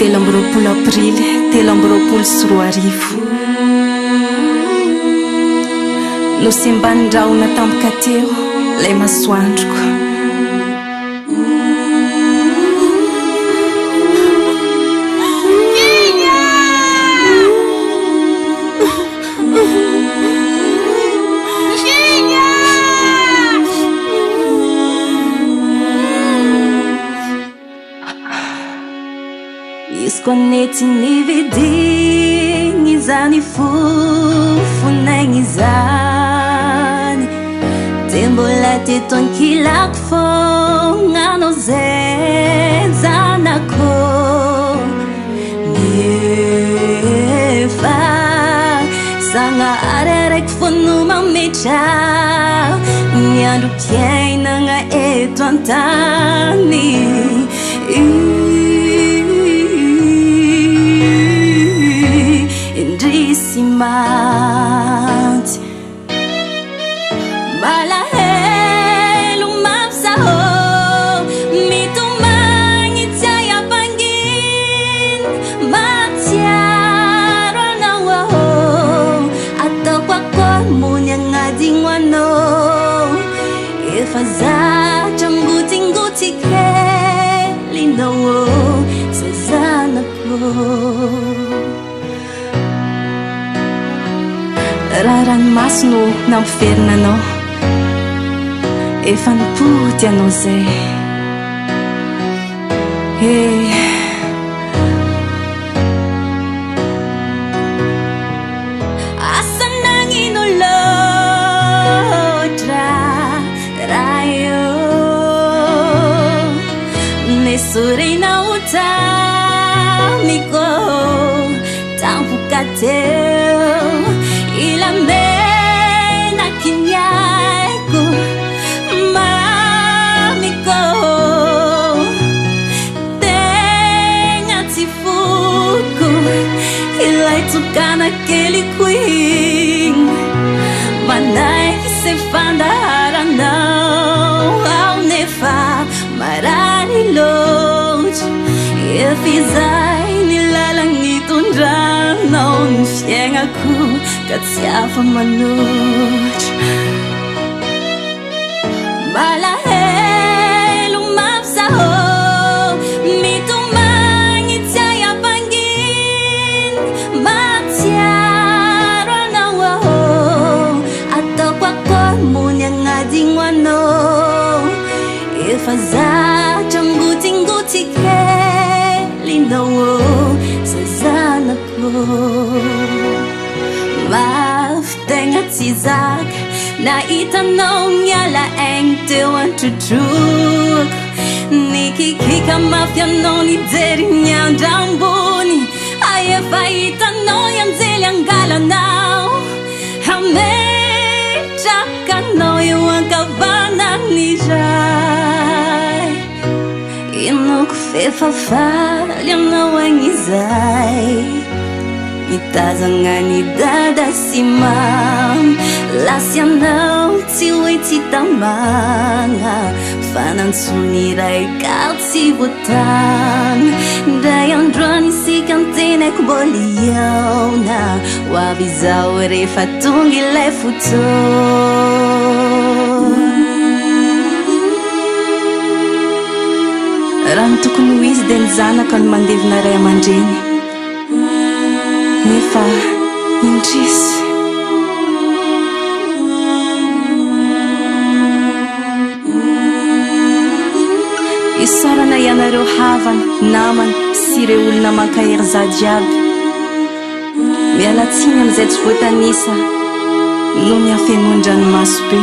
3 aprily 2024 no sembandraona tampoka teo lay masoandroko. Iskonety ny vidigny zany fofonagny zany de mbola teto ankilako fognano zay zanako nefa Zagnahary araiky fo no mametra ny andro mpiainagna eto an-tany. Indrisimanty malahelo mafsaho mitomagny tsy ayapangin matsiaro anao aho ataoko akory mony agnadigno anao efa zatra ngotingoty kelinao sa zanako. Raha ranomasy no nampiverina anao efa nipoty anao zay asa nagnino loatra raha io nesorinao tamiko tampoka teo ilamena kinyaiko mamiko tegna tsy foko ilay tokana keliko igny manaiky se fandaharanao ao nefa marary loatra efa izay ny lalagny tondranao ny fiaignako ka tsy afa-manotra. Malahelo mafsaho mitomagny tsy ayapangin matsiaro anao aho ataoko akory mony agnadigno anao efa zatra ngotingoty kelinao sa zanako. Mafy tegna tsy zaka nahitanao miala aigny teo an-trodroko nikikika mafy anao nijery miandra ambony aefa hitanao ianjely angalanao ametrakanao eo ankavanany ray inoko fefafaly anao agny zay mitazagna ny dada sy mama lasy anao tsy hoe tsy tamagna fanantsony ray kaly tsy votagna ndray androany isika antenaiko mbola iaona ho avy izao rehefa tonga ilay fotoana. Raha ny tokony ho izy dia ny zanaka no mandevina ray aman-dreny nefa indrisy isarana ianareo havana namana sy ireo olona mankahery za jiaby mialatsiny amin'izay tsy voatanisa no miafenoan-dranomaso be.